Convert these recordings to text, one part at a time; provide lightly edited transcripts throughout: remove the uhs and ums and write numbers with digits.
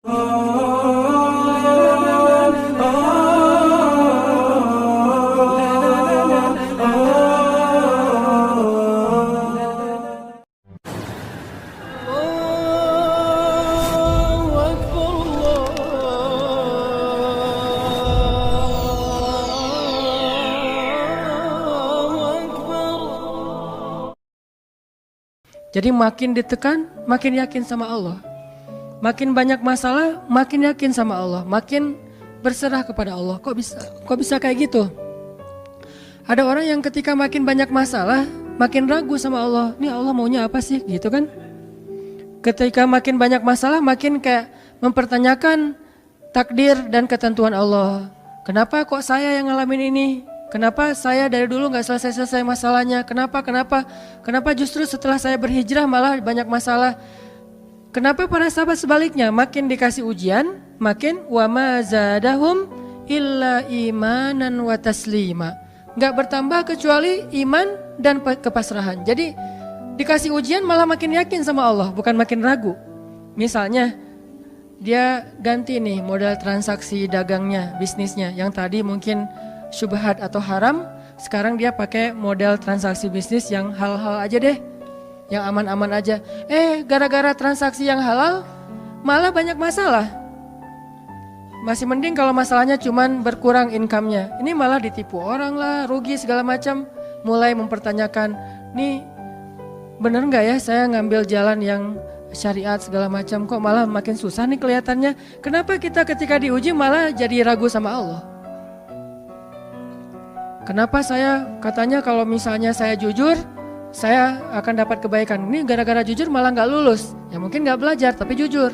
Jadi makin ditekan, makin yakin sama Allah. Makin banyak masalah, makin yakin sama Allah. Makin berserah kepada Allah. Kok bisa kayak gitu? Ada orang yang ketika makin banyak masalah, makin ragu sama Allah. Ini Allah maunya apa sih? Gitu kan? Ketika makin banyak masalah, makin kayak mempertanyakan takdir dan ketentuan Allah. Kenapa kok saya yang ngalamin ini? Kenapa saya dari dulu gak selesai-selesai masalahnya? Kenapa justru setelah saya berhijrah malah banyak masalah? Kenapa para sahabat sebaliknya? Makin dikasih ujian, makin wa ma zadahum illa imanan wa taslima. Gak bertambah kecuali iman dan kepasrahan. Jadi dikasih ujian malah makin yakin sama Allah, bukan makin ragu. Misalnya dia ganti nih model transaksi dagangnya, bisnisnya. Yang tadi mungkin syubhat atau haram, sekarang dia pakai model transaksi bisnis yang halal aja deh, yang aman-aman aja. Gara-gara transaksi yang halal malah banyak masalah. Masih mending kalau masalahnya cuman berkurang income-nya. Ini malah ditipu orang lah, rugi segala macam. Mulai mempertanyakan, nih bener nggak ya saya ngambil jalan yang syariat segala macam, kok malah makin susah nih kelihatannya. Kenapa kita ketika diuji malah jadi ragu sama Allah? Kenapa saya katanya kalau misalnya saya jujur, saya akan dapat kebaikan. Ini gara-gara jujur malah gak lulus. Ya mungkin gak belajar tapi jujur.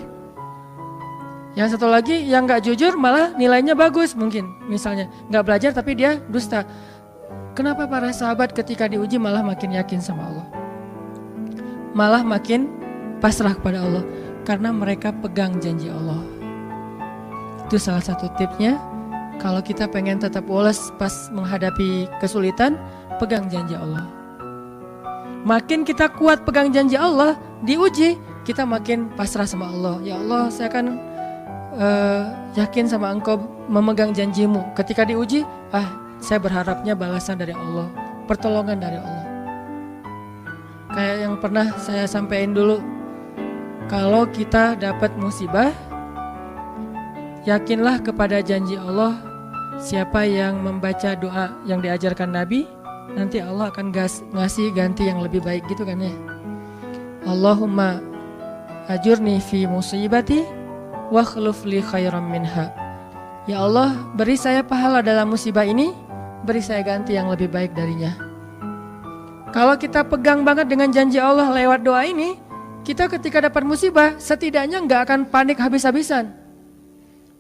Yang satu lagi yang gak jujur malah nilainya bagus mungkin. Misalnya gak belajar tapi dia dusta. Kenapa para sahabat ketika diuji malah makin yakin sama Allah? Malah makin pasrah kepada Allah. Karena mereka pegang janji Allah. Itu salah satu tipsnya. Kalau kita pengen tetap woles pas menghadapi kesulitan, pegang janji Allah. Makin kita kuat pegang janji Allah, diuji, kita makin pasrah sama Allah. Ya Allah, saya akan yakin sama Engkau memegang janjimu. Ketika diuji, saya berharapnya balasan dari Allah, pertolongan dari Allah. Kayak yang pernah saya sampaikan dulu, kalau kita dapat musibah, yakinlah kepada janji Allah. Siapa yang membaca doa yang diajarkan Nabi, nanti Allah akan ngasih ganti yang lebih baik gitu kan ya. Allahumma ajurni fi musibati wa khluf li khairam minha. Ya Allah, beri saya pahala dalam musibah ini, beri saya ganti yang lebih baik darinya. Kalau kita pegang banget dengan janji Allah lewat doa ini, kita ketika dapat musibah setidaknya gak akan panik habis-habisan,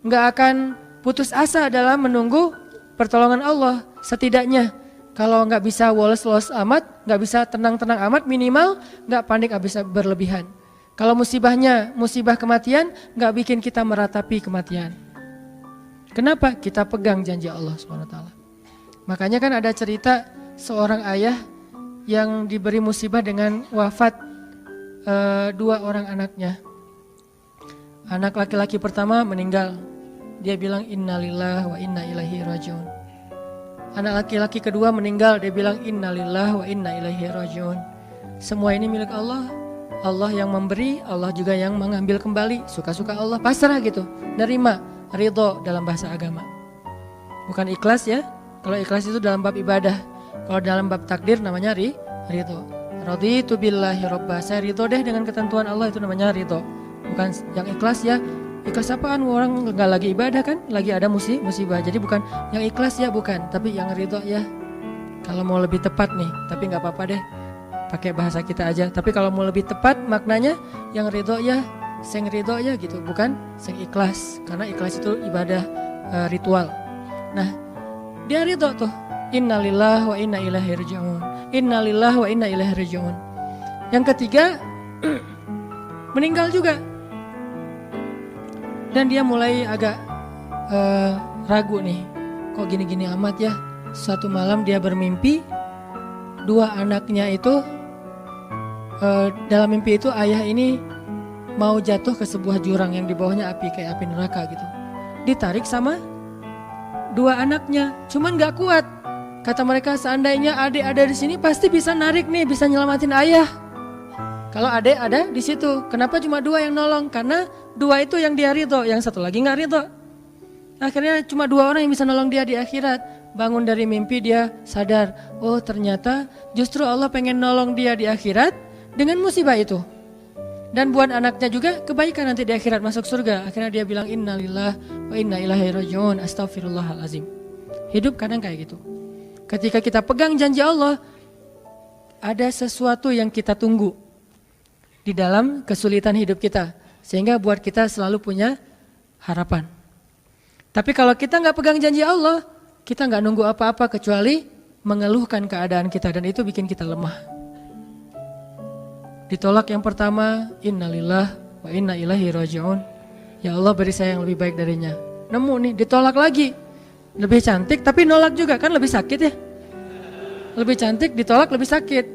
gak akan putus asa dalam menunggu pertolongan Allah. Setidaknya kalau nggak bisa woles-woles amat, nggak bisa tenang-tenang amat, minimal nggak panik habis berlebihan. Kalau musibahnya musibah kematian, nggak bikin kita meratapi kematian. Kenapa? Kita pegang janji Allah SWT. Makanya kan ada cerita seorang ayah yang diberi musibah dengan wafat 2 orang anaknya. Anak laki-laki pertama meninggal. Dia bilang innalillahi wa inna ilaihi rajiun. Anak laki-laki kedua meninggal, dia bilang innalillahi wa inna ilaihi rajiun. Semua ini milik Allah. Allah yang memberi, Allah juga yang mengambil kembali. Suka-suka Allah, pasrah gitu. Nerima, ridho dalam bahasa agama. Bukan ikhlas ya. Kalau ikhlas itu dalam bab ibadah. Kalau dalam bab takdir namanya ridho. Raditu billahi robba. Saya ridho deh dengan ketentuan Allah, itu namanya ridho. Bukan yang ikhlas ya. Ikhlas apaan? Orang gak lagi ibadah kan, lagi ada musibah. Jadi bukan yang ikhlas ya, bukan, tapi yang ridho ya. Kalau mau lebih tepat nih, tapi gak apa-apa deh pakai bahasa kita aja. Tapi kalau mau lebih tepat maknanya yang ridho ya, sing ridho ya gitu, bukan sing ikhlas. Karena ikhlas itu ibadah ritual. Nah, dia ridho tuh. Innalillahi wa inna ilaihi rajiun. Innalillahi wa inna ilaihi rajiun. Yang ketiga meninggal juga. Dan dia mulai agak ragu nih, kok gini-gini amat ya. Suatu malam dia bermimpi 2 anaknya itu, dalam mimpi itu ayah ini mau jatuh ke sebuah jurang yang di bawahnya api, kayak api neraka gitu. Ditarik sama dua anaknya, cuman gak kuat. Kata mereka, seandainya adik ada di sini pasti bisa narik nih, bisa nyelamatin ayah. Kalau adik ada di situ, kenapa cuma dua yang nolong? Karena dua itu yang dia ridho, yang satu lagi gak ridho. Akhirnya cuma dua orang yang bisa nolong dia di akhirat. Bangun dari mimpi dia sadar, oh ternyata justru Allah pengen nolong dia di akhirat dengan musibah itu. Dan buat anaknya juga kebaikan nanti di akhirat masuk surga. Akhirnya dia bilang innalillah wa inna ilaihi rajiun, astaghfirullahalazim. Hidup kadang kayak gitu. Ketika kita pegang janji Allah, ada sesuatu yang kita tunggu di dalam kesulitan hidup kita, sehingga buat kita selalu punya harapan. Tapi kalau kita nggak pegang janji Allah, kita nggak nunggu apa-apa kecuali mengeluhkan keadaan kita, dan itu bikin kita lemah. Ditolak yang pertama, innalillah wa inna ilaihi rajiun. Ya Allah beri saya yang lebih baik darinya. Nemu nih, ditolak lagi. Lebih cantik tapi nolak juga, kan lebih sakit ya. Lebih cantik ditolak lebih sakit.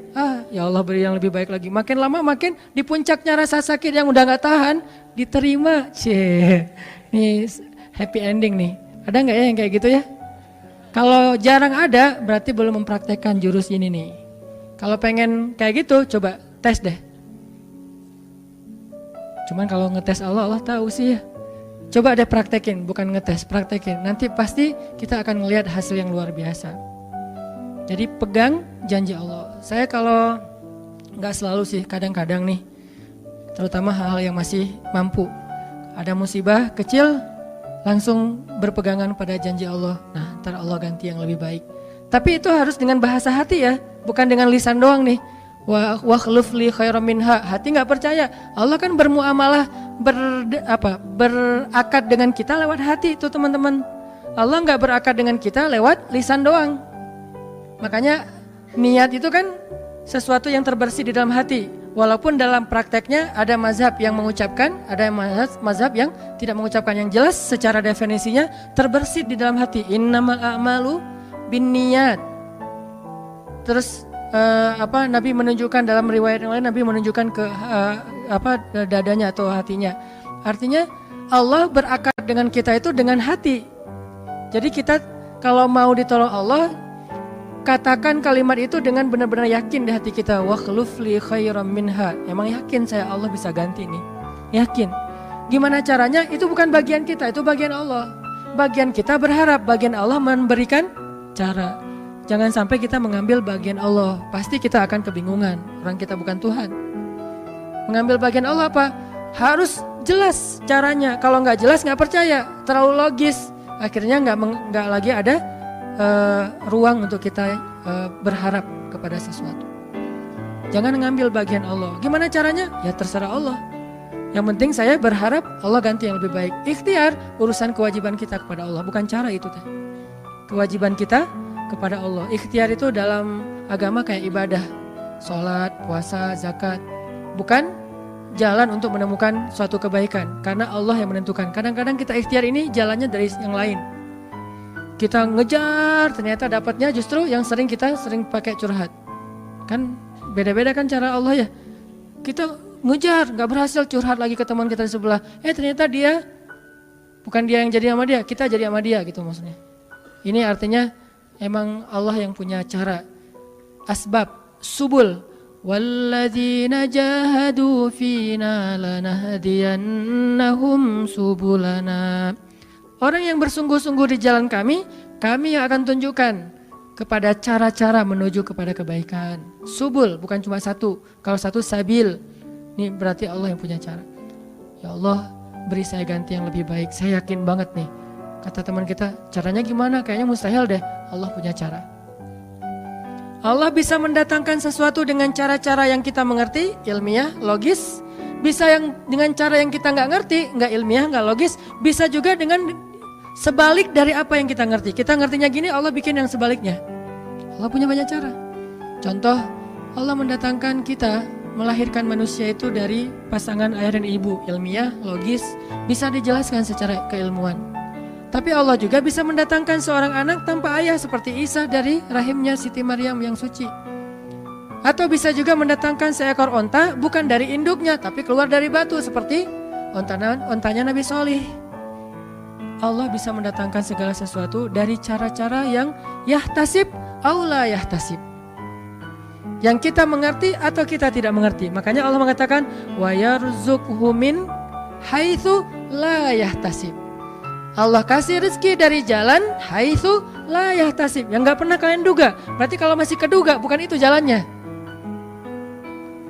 Ya Allah beri yang lebih baik lagi. Makin lama makin di puncaknya rasa sakit yang udah gak tahan, diterima. Nih happy ending nih. Ada gak ya yang kayak gitu ya? Kalau jarang ada berarti belum mempraktekkan jurus ini nih. Kalau pengen kayak gitu coba tes deh. Cuman kalau ngetes Allah tahu sih ya. Coba deh praktekin, bukan ngetes, praktekin. Nanti pasti kita akan ngelihat hasil yang luar biasa. Jadi pegang janji Allah. Saya kalau nggak selalu sih, kadang-kadang nih, terutama hal-hal yang masih mampu. Ada musibah kecil, langsung berpegangan pada janji Allah. Nah, ntar Allah ganti yang lebih baik. Tapi itu harus dengan bahasa hati ya, bukan dengan lisan doang nih. Wa khluf li khairam minha. Hati nggak percaya. Allah kan bermuamalah berakad dengan kita lewat hati itu teman-teman. Allah nggak berakad dengan kita lewat lisan doang. Makanya niat itu kan sesuatu yang terbersih di dalam hati. Walaupun dalam prakteknya ada mazhab yang mengucapkan, ada mazhab yang tidak mengucapkan. Yang jelas secara definisinya terbersih di dalam hati. Innamal a'malu binniyat. Terus Nabi menunjukkan dalam riwayat yang lain, Nabi menunjukkan ke dadanya atau hatinya. Artinya Allah berakad dengan kita itu dengan hati. Jadi kita kalau mau ditolong Allah, katakan kalimat itu dengan benar-benar yakin di hati kita. Wa khluf li khairam minha. Emang yakin saya Allah bisa ganti nih. Yakin. Gimana caranya? Itu bukan bagian kita, itu bagian Allah. Bagian kita berharap, bagian Allah memberikan cara. Jangan sampai kita mengambil bagian Allah. Pasti kita akan kebingungan. Orang kita bukan Tuhan. Mengambil bagian Allah apa? Harus jelas caranya. Kalau nggak jelas nggak percaya. Terlalu logis. Akhirnya nggak lagi ada ruang untuk kita berharap kepada sesuatu. Jangan mengambil bagian Allah. Gimana caranya? Ya terserah Allah. Yang penting saya berharap Allah ganti yang lebih baik. Ikhtiar urusan kewajiban kita kepada Allah. Bukan cara itu. Kewajiban kita kepada Allah. Ikhtiar itu dalam agama kayak ibadah, sholat, puasa, zakat. Bukan jalan untuk menemukan suatu kebaikan, karena Allah yang menentukan. Kadang-kadang kita ikhtiar ini jalannya dari yang lain. Kita ngejar, ternyata dapatnya justru yang kita sering pakai curhat. Kan beda-beda kan cara Allah ya. Kita ngejar, gak berhasil, curhat lagi ke teman kita di sebelah. Ternyata dia, bukan dia yang jadi sama dia, kita jadi sama dia gitu maksudnya. Ini artinya emang Allah yang punya cara, asbab, subul. Walladzina jahadu fina lanahdiyannahum subulana. Orang yang bersungguh-sungguh di jalan kami yang akan tunjukkan kepada cara-cara menuju kepada kebaikan. Subul bukan cuma satu. Kalau satu sabil, ini berarti Allah yang punya cara. Ya Allah, beri saya ganti yang lebih baik. Saya yakin banget nih. Kata teman kita, caranya gimana? Kayaknya mustahil deh. Allah punya cara. Allah bisa mendatangkan sesuatu dengan cara-cara yang kita mengerti, ilmiah, logis. Bisa yang dengan cara yang kita nggak ngerti, nggak ilmiah, nggak logis. Bisa juga dengan sebalik dari apa yang kita ngerti. Kita ngertinya gini, Allah bikin yang sebaliknya. Allah punya banyak cara. Contoh, Allah mendatangkan kita, melahirkan manusia itu dari pasangan ayah dan ibu. Ilmiah, logis, bisa dijelaskan secara keilmuan. Tapi Allah juga bisa mendatangkan seorang anak tanpa ayah seperti Isa dari rahimnya Siti Maryam yang suci. Atau bisa juga mendatangkan seekor onta bukan dari induknya tapi keluar dari batu seperti ontanya Nabi Solih. Allah bisa mendatangkan segala sesuatu dari cara-cara yang yahtasib aula yahtasib, yang kita mengerti atau kita tidak mengerti. Makanya Allah mengatakan wa yarzuqhu min haitsu la yahtasib. Allah kasih rezeki dari jalan haitsu la yahtasib, yang gak pernah kalian duga. Berarti kalau masih keduga bukan itu jalannya.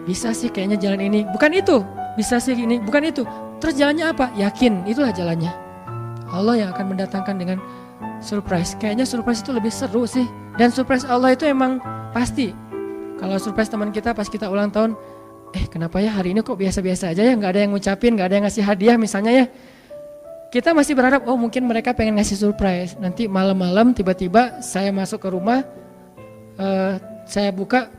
Bisa sih kayaknya jalan ini, bukan itu. Bisa sih ini, bukan itu. Terus jalannya apa? Yakin, itulah jalannya. Allah yang akan mendatangkan dengan surprise. Kayaknya surprise itu lebih seru sih. Dan surprise Allah itu emang pasti. Kalau surprise teman kita pas kita ulang tahun, kenapa ya hari ini kok biasa-biasa aja ya, gak ada yang ngucapin, gak ada yang ngasih hadiah misalnya ya. Kita masih berharap, mungkin mereka pengen ngasih surprise. Nanti malam-malam tiba-tiba saya masuk ke rumah, saya buka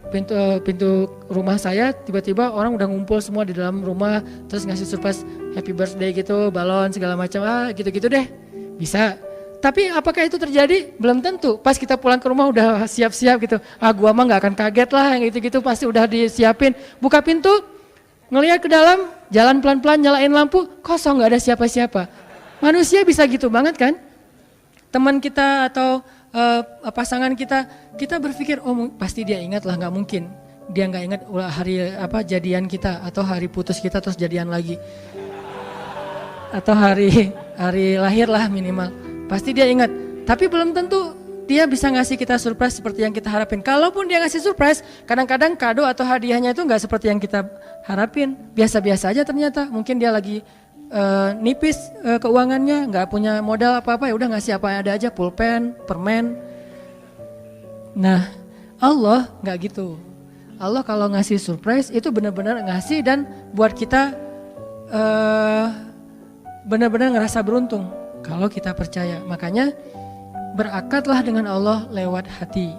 pintu rumah saya, tiba-tiba orang udah ngumpul semua di dalam rumah, terus ngasih surprise happy birthday gitu, balon segala macam, gitu-gitu deh. Bisa. Tapi apakah itu terjadi? Belum tentu. Pas kita pulang ke rumah udah siap-siap gitu. Gua mah gak akan kaget lah, yang gitu-gitu pasti udah disiapin. Buka pintu, ngelihat ke dalam, jalan pelan-pelan, nyalain lampu, kosong, gak ada siapa-siapa. Manusia bisa gitu banget kan? Teman kita atau pasangan kita berpikir pasti dia ingat lah, nggak mungkin dia nggak ingat hari jadian kita atau hari putus kita terus jadian lagi atau hari lahir lah minimal, pasti dia ingat. Tapi belum tentu dia bisa ngasih kita surprise seperti yang kita harapin. Kalaupun dia ngasih surprise, kadang-kadang kado atau hadiahnya itu nggak seperti yang kita harapin, biasa-biasa aja ternyata. Mungkin dia lagi nipis keuangannya, nggak punya modal apa-apa, ya udah ngasih apa yang ada aja, pulpen, permen. Nah, Allah nggak gitu. Allah kalau ngasih surprise itu benar-benar ngasih dan buat kita benar-benar ngerasa beruntung kalau kita percaya. Makanya berakatlah dengan Allah lewat hati.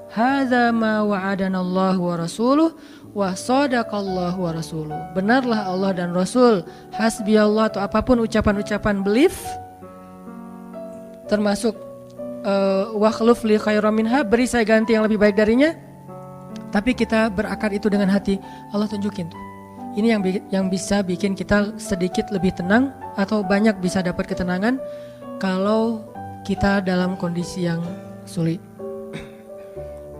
Hadza ma wa'adanallahu wa rasuluh wa sadaqallahu wa rasuluh. Benarlah Allah dan Rasul. Hasbiyallah atau apapun ucapan-ucapan belief, termasuk wa khluf li khairam minha, beri saya ganti yang lebih baik darinya. Tapi kita berakad itu dengan hati. Allah tunjukin tuh. Ini yang bisa bikin kita sedikit lebih tenang atau banyak bisa dapat ketenangan kalau kita dalam kondisi yang sulit.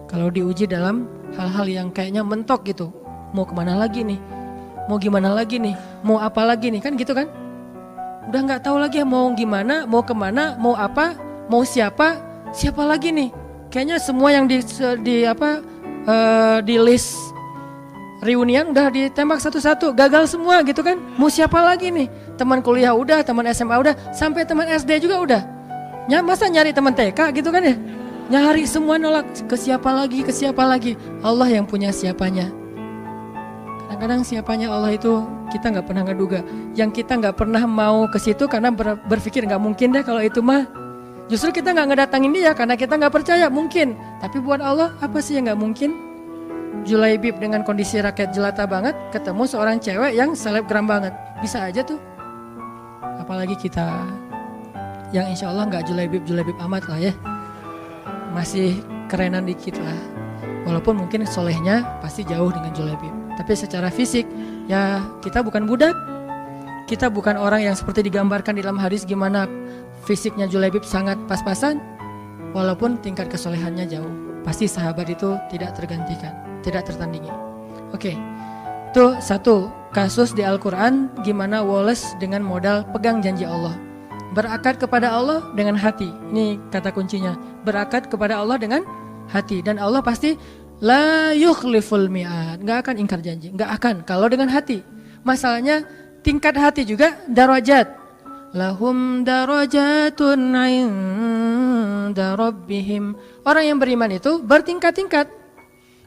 Kalau diuji dalam hal-hal yang kayaknya mentok gitu. Mau kemana lagi nih? Mau gimana lagi nih? Mau apa lagi nih? Kan gitu kan? Udah gak tahu lagi mau gimana, mau kemana, mau apa, mau siapa lagi nih? Kayaknya semua yang di list reunian udah ditembak satu-satu, gagal semua gitu kan? Mau siapa lagi nih? Teman kuliah udah, teman SMA udah, sampai teman SD juga udah. Masa nyari teman TK gitu kan ya? Nyari semua nolak, ke siapa lagi? Allah yang punya siapanya. Kadang-kadang siapanya Allah itu kita gak pernah ngeduga. Yang kita gak pernah mau ke situ karena berpikir gak mungkin deh kalau itu mah. Justru kita gak ngedatangin dia karena kita gak percaya mungkin. Tapi buat Allah apa sih yang gak mungkin? Julaibib dengan kondisi rakyat jelata banget ketemu seorang cewek yang selebgram banget. Bisa aja tuh. Apalagi kita yang insya Allah gak julaibib amat lah ya. Masih kerenan dikit lah. Walaupun mungkin solehnya pasti jauh dengan Julaibib. Tapi secara fisik ya kita bukan budak. Kita bukan orang yang seperti digambarkan di dalam hadis gimana fisiknya Julaibib sangat pas-pasan. Walaupun tingkat kesolehannya jauh. Pasti sahabat itu tidak tergantikan, tidak tertandingi. Oke, itu satu kasus di Al-Quran gimana Wallace dengan modal pegang janji Allah. Berakad kepada Allah dengan hati. Ini kata kuncinya. Berakad kepada Allah dengan hati. Dan Allah pasti la yukhliful mi'ad. Gak akan ingkar janji. Gak akan. Kalau dengan hati. Masalahnya tingkat hati juga darajat. Lahum darajatun inda rabbihim. Orang yang beriman itu bertingkat-tingkat.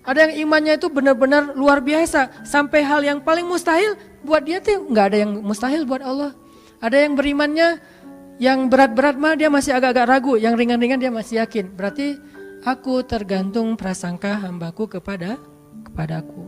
Ada yang imannya itu benar-benar luar biasa. Sampai hal yang paling mustahil buat dia tuh gak ada yang mustahil buat Allah. Ada yang berimannya yang berat-berat mah dia masih agak-agak ragu, yang ringan-ringan dia masih yakin. Berarti aku tergantung prasangka hambaku kepadaku.